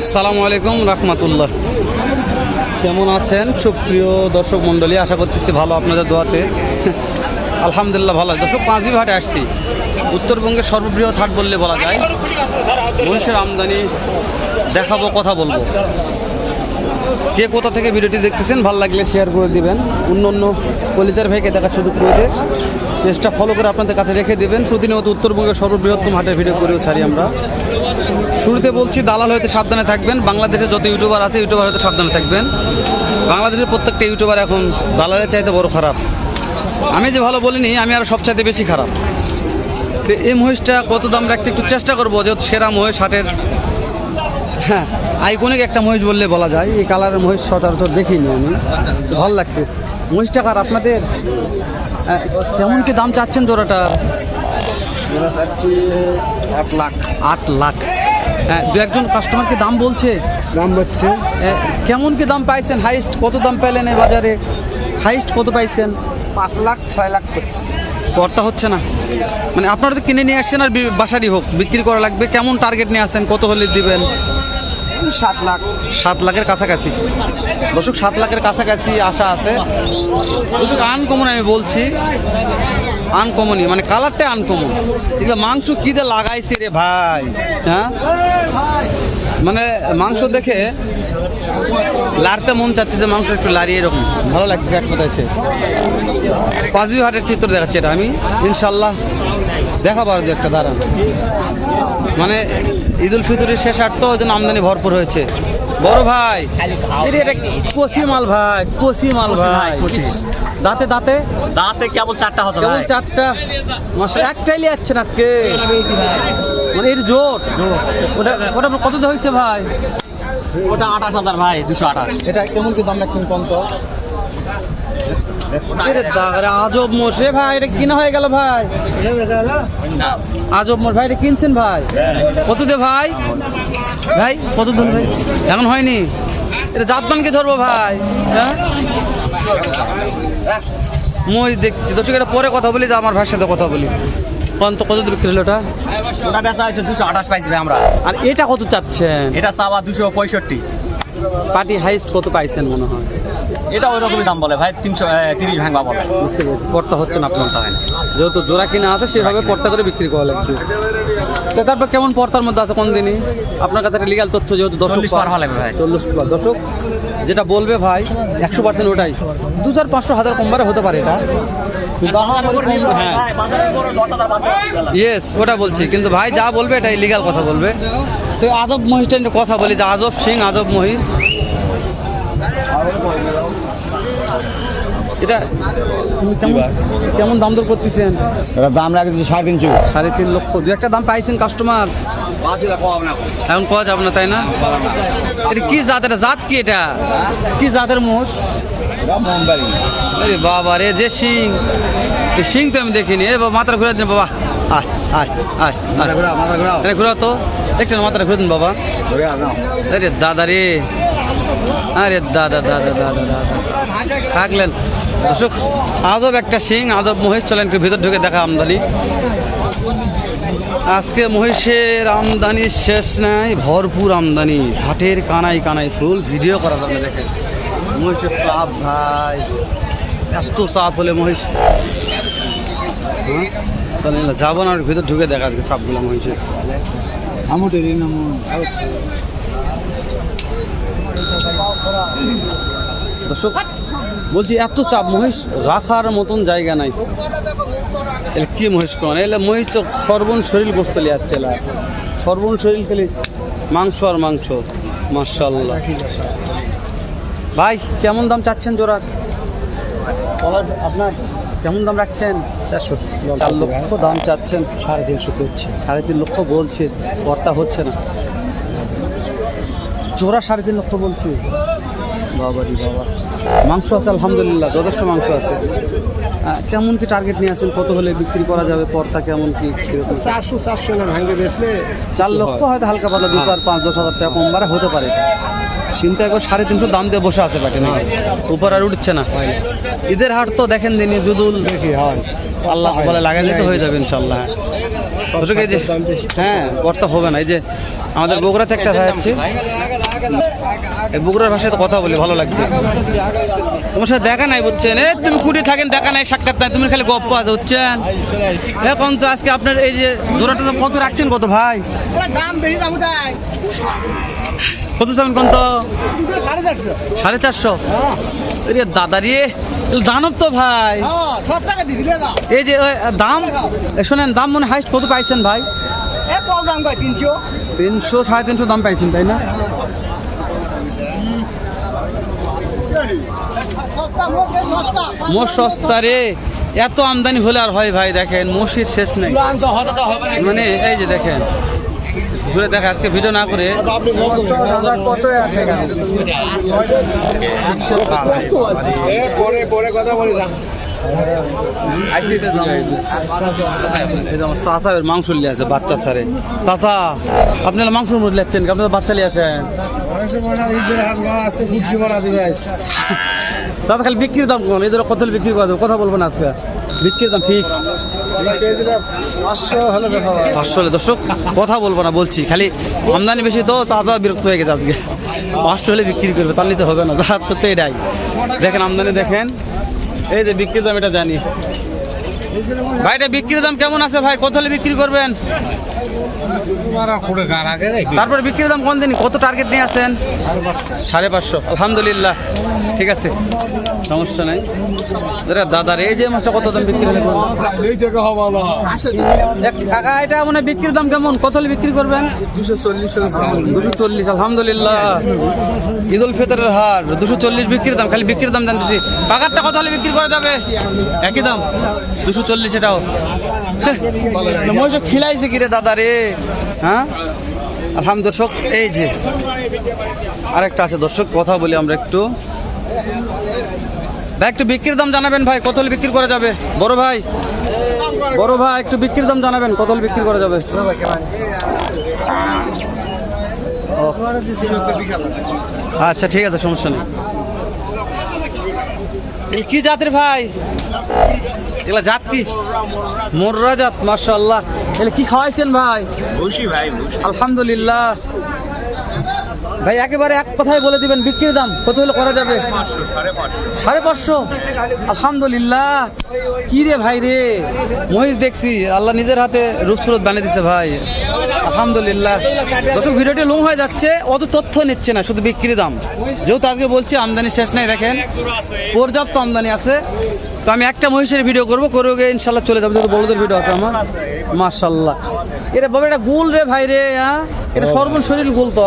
আসসালামু আলাইকুম রাহমাতুল্লাহ। কেমন আছেন সুপ্রিয় দর্শক মণ্ডলী? আশা করতেছি ভালো, আপনাদের দোয়াতে আলহামদুলিল্লাহ ভালো। দর্শক, পাঁচবিহাটে আসছি, উত্তরবঙ্গের সর্ববৃহৎ হাট বললে বলা যায়। মহিষের আমদানি দেখাবো, কথা বলবো। কে কোথা থেকে ভিডিওটি দেখতেছেন ভালো লাগলে শেয়ার করে দিবেন, অন্য অন্য কলিজার ভাইকে দেখার সুযোগ করে দিয়ে পেজটা ফলো করে আপনাদের কাছে রেখে দেবেন। প্রতিনিয়ত উত্তরবঙ্গের সর্ববৃহত্তম হাটের ভিডিও করেও ছাড়ি আমরা। শুরুতে বলছি, দালাল হইতে সাবধানে থাকবেন। বাংলাদেশে যত ইউটিউবার আছে, ইউটিউবার হইতে সাবধানে থাকবেন। বাংলাদেশের প্রত্যেকটা ইউটিউবার এখন দালালের চাইতে বড় খারাপ। আমি যে ভালো বলিনি, আমি আরও সবচাইতে বেশি খারাপ। তো এই মহিষটা কত দাম রাখতে একটু চেষ্টা করবো, যেহেতু সেরা মহিষ হাটের, হ্যাঁ আইকনিক একটা মহিষ বললে বলা যায়। এই কালারের মহিষ সচরাচর দেখিনি আমি, ভালো লাগছে। মহিষটা কার আপনাদের? কেমন কি দাম চাচ্ছেন জোড়াটা? চাচ্ছি 8 লাখ। 8 লাখ। হ্যাঁ, দু একজন কাস্টমারকে দাম বলছে, দাম হচ্ছে কেমন কি দাম পাইছেন? হাইস্ট কত দাম পেলেন এই বাজারে? হাইস্ট কত পাইছেন? 5 লাখ 6 লাখ করছে। কর্তা হচ্ছে না, মানে আপনারা তো কিনে নিয়ে আসছেন আর বাসারই হোক বিক্রি করা লাগবে। কেমন টার্গেট নিয়ে আসেন? কত হলে দিবেন? 7 লাখ। 7 লাখের কাছাকাছি। দর্শক, 7 লাখের কাছাকাছি আশা আছে। দর্শক, আনকমন আমি বলছি, আনকমনই, মানে কালারটাই আনকমন। এগুলো মাংস কী দিয়ে লাগাইছে রে ভাই, হ্যাঁ মানে মাংস দেখে লাড়তে মন চাচ্ছে, যে মাংস একটু লাড়িয়ে, এরকম ভালো লাগছে এক কথায়। সে পাঁচবিহাটের চিত্র দেখাচ্ছে এটা আমি, ইনশাল্লাহ দেখাবো আর দু একটা, দাঁড়ান। মানে ঈদুল ফিতরের শেষ হাট তো, ওই জন্য আমদানি ভরপুর হয়েছে। বড় ভাই, এটা কচি মাল ভাই, কচি মাল ভাই। দাঁতে দাঁতে দাঁতে কেবল 4টা হচ্ছে কেবল 4টা। মাসে একটাই লিয়ে যাচ্ছেন আজকে, মানে এর জোর। ওটা ওটা কত দিয়ে হয়েছে ভাই? ওটা 28,000 ভাই, 228। এটা কেমন কি দাম রাখছেন কোন তো? আজব মোষ রে ভাই, এটা কিনা হয়ে গেল ভাই। আজব মোষ ভাই, এটা কিনছেন ভাই? কত দে ভাই? ভাই কত দিন ভাই? এখন হয়নি। এটা জাতমানকে ধরবো ভাই, হ্যাঁ মই দেখছি। দর্শক, এটা পরে কথা বলি, আমার ভাইয়ের সাথে কথা বলি। কত কত বিক্রি হলো ওটা? ওটা বেচা হয়েছে 228 পাইছি ভাই আমরা। আর এটা কত চাচ্ছেন? এটা চাওয়া 265। পার্টি হাইস্ট কত পাইছেন মনে হয়? এটা ওই রকমই দাম বলে ভাই, 330 ভাঙবা বলে। বুঝতে পেরেছি, পর্তা হচ্ছে না আপনার, হয় না যেহেতু জোড়া কিনা আছে, সেভাবে পর্তা করে বিক্রি করা লাগছে। তো তারপর কেমন পর্তার মধ্যে আছে কোন দিনই? আপনার কাছে একটা লিগাল তথ্য, যেহেতু 40 পার হওয়া লাগবে ভাই। 40 দর্শক যেটা বলবে ভাই 100% ওটাই। 2,000-500,000 কমবারে হতে পারে এটা, হ্যাঁ ইয়েস ওটা বলছি। কিন্তু ভাই যা বলবে এটা ইলিগাল কথা বলবে। তো আজব মহিষটা নিয়ে কথা বলি, যে আজব সিং, আজব মহিষ। এটা কেমন দাম দর করতেছেন? এটা দাম রাখছি 3.5। 3.5 লক্ষ। দু একটা দাম পাইছেন কাস্টমার? এখন পাওয়া যাবে না, তাই না? এটা কি জাত? এটা জাত কি? এটা কি জাতের মোষ? আরে বাবা রে, যে শিং, এই শিং তো আমি দেখিনি। এ বাবা, মাথাটা ঘুরে দিন বাবা। আয় আয় আয় আয়, ঘুরাও তো একটু, মাথাটা ঘুরে দিন বাবা। আরে দাদা রে, আরে দাদা দাদা দাদা দাদা থাকলেন। দর্শক, আজব একটা শিং, আজব মহিষ। চলেন একটু ভিতর ঢুকে দেখা আমদানি। আজকে মহিষের আমদানি শেষ নাই, ভরপুর আমদানি। হাটের কানাই কানাই ফুল, ভিডিও করা যাবে। দেখেন মহিষের চাপ ভাই, এত চাপ হলে মহিষ, হ্যাঁ তাহলে যাবো না, ভিতর ঢুকে দেখা আজকে চাপগুলো মহিষের। দর্শক বলছি, এত চাপ, মহিষ রাখার মতন জায়গা নাই। এলে কি মহিষ কোন? এলে মহিষ তো সর্বন শরীর গোস্ত লিয়াচ্ছে, সর্বন শরীর খেলে মাংস আর মাংস। মাশাআল্লাহ ভাই, কেমন দাম চাচ্ছেন জোড়ার? আপনার কেমন দাম রাখছেন? 4 লক্ষ দাম চাচ্ছেন। 3.5 করছে, 3.5 লক্ষ বলছে, কর্তা হচ্ছে না। জোড়া 3.5 লক্ষ বলছে। বাবারি বাবা, মাংস আছে আলহামদুলিল্লাহ, যথেষ্ট মাংস আছে। কেমন কি টার্গেট নিয়ে আসেন? কত হলে বিক্রি করা যাবে? পর্তা কেমন কি? 400 না ভাঙে বেচলে 4 লক্ষ, হয়তো হালকা পাতলা 2 আর 5-10 হাজার টাকা কম বাড়া হতে পারে। কিন্তু একবার 350 দাম দিয়ে বসে আছে পাটে, না উপর আর উঠছে না। ঈদের হাট তো দেখেন দিন, জুদুল আল্লাহ বলে লাগাই দিতে হয়ে যাবে ইনশাল্লাহ। হ্যাঁ, পর্তা হবে না। এই যে আমাদের বগুড়াতে একটা ভাই আছে, এই বগুড়ার ভাষায় তো কথা বলি, ভালো লাগবে। তোমার সাথে দেখা নাই বুঝছেন, এই তুমি কুটি থাকেন, দেখা নাই, সাক্ষাৎ নাই, তুমি খালি গপ্প আছে বুঝছেন। এখন তো আজকে আপনার এই যে জোড়াটা দাম কত রাখছেন, কত ভাই? কত চান কত? 450। রে দাদা রে, দানব তো ভাই। এই যে দাম শোনেন, দাম মনে হাইস্ট কত পাইছেন ভাই? 300 350 দাম পাইছেন তাই না? মোষ সস্তা রে, এত আমদানি হলে আর হয় ভাই? দেখেন মোষের শেষ নেই, মানে এই যে দেখেন ঘুরে দেখা, আজকে ভিডিও না করে চাচার মাংস লিয়ে আছে, বাচ্চা ছাড়ে। চাচা আপনারা মাংস লিয়াচ্ছেন, আপনারা বাচ্চা লিয়ে আসেন। দাদা খালি বিক্রির দাম কোন, এদের কত বিক্রি করা যাবে? কথা বলবেন আজকে, বিক্রির দাম ফিক্সড 500 হলে। দর্শক কথা বলবো না বলছি, খালি আমদানি বেশি তো চাচা বিরক্ত হয়ে গেছে আজকে। 500 হলে বিক্রি করবে, তার নিতে হবে না, যার তো এটাই। দেখেন আমদানি দেখেন, এই যে বিক্রির দাম এটা জানি ভাই। এটা বিক্রির দাম কেমন আছে ভাই? কত হলে বিক্রি করবেন? তারপরে বিক্রির দাম কোন দিন, কত টার্গেট নিয়ে আছেন? 550। আলহামদুলিল্লাহ, ঠিক আছে, সমস্যা নাই। দাদার এই যে মাছটা কত দাম বিক্রি হলে? কাকা এটা মানে বিক্রির দাম কেমন, কত হলে বিক্রি করবেন? 240। আলহামদুলিল্লাহ, ঈদ উল ফিতরের হার 240 বিক্রির দাম। খালি বিক্রির দাম জানতেছি। কাকারটা কত হলে বিক্রি করা যাবে? একই দাম 240। এটাও মহিষ খিলাইছে কিরে দাদা রে, হ্যাঁ? আলহামদুলিল্লাহ। দর্শক এই যে আরেকটা আছে, দর্শক কথা বলি আমরা একটু। ভাই একটু বিক্রির দাম জানাবেন ভাই, কত হলে বিক্রি করা যাবে? বড় ভাই, বড় ভাই একটু বিক্রির দাম জানাবেন, কত হলে বিক্রি করা যাবে? আচ্ছা ঠিক আছে, সমস্যা নেই। এই কি জাতের ভাই? এগুলা জাত কি? মোররা জাত, মাশাআল্লাহ। এগুলা কি খাওয়াইছেন ভাই? আলহামদুলিল্লাহ। ভাই একেবারে এক কথায় বলে দিবেন বিক্রির দাম কত হলে করা যাবে? 550। আলহামদুলিল্লাহ। কি রে ভাই রে, মহিষ দেখছি আল্লাহ নিজের হাতে রূপসুরত বানিয়ে দিছে ভাই, আলহামদুলিল্লাহ। দর্শক ভিডিওটি লং হয়ে যাচ্ছে, অত তথ্য নিচ্ছে না, শুধু বিক্রি দাম। যেহেতু আজকে বলছি আমদানি শেষ নাই, দেখেন পর্যাপ্ত আমদানি আছে। তো আমি একটা মহিষের ভিডিও করবো, করে গিয়ে ইনশাল্লাহ চলে যাবো, যেহেতু বড়দের ভিডিও আছে আমার। মাশাল্লাহ, এটা বাবা এটা গোল রে ভাই রে, হ্যাঁ এটা সর্বন শরীর গোল তো,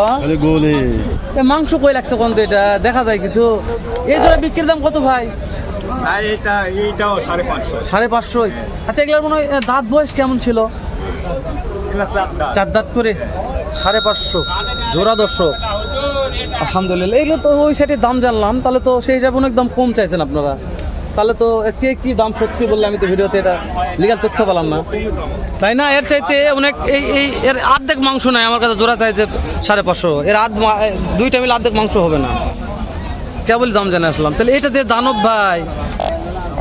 মাংস কই লাগছে কোন, তো এটা দেখা যায় কিছু। এই ধরে বিক্রির দাম কত ভাই? 550। আচ্ছা এগুলোর মনে হয় দাঁত বয়স কেমন ছিল? 4 দাঁত করে 550 জোড়া। দর্শক আলহামদুলিল্লাহ, এগুলো তো ওই সাইডে দাম জানলাম, তাহলে তো সেই হিসাবে অনেক দাম কম চাইছেন আপনারা। তাহলে তো কে কি দাম সত্যি বললে, আমি তো ভিডিওতে এটা লিগাল তথ্য পেলাম না, তাই না? এর চাইতে অনেক এই এর অর্ধেক মাংস নাই আমার কাছে, জোড়া চাইছে 550। এর দুইটা মিলে অর্ধেক মাংস হবে না, কেবল দাম জানে আসলাম। তাহলে এটা দিয়ে দানব ভাই,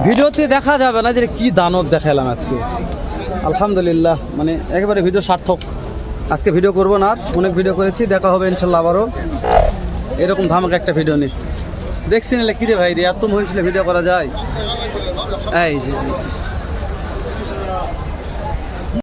ভিডিওতে দেখা যাবে না যে কি দানব দেখালাম আজকে। আলহামদুলিল্লাহ, মানে একেবারে ভিডিও সার্থক। আজকে ভিডিও করবো না, অনেক ভিডিও করেছি, দেখা হবে ইনশাল্লাহ আবারও এরকম ধামাকা একটা ভিডিও নিয়ে। দেখছি না কিরে ভাই রে, এত মহিষলে ভিডিও করা যায়? এই যে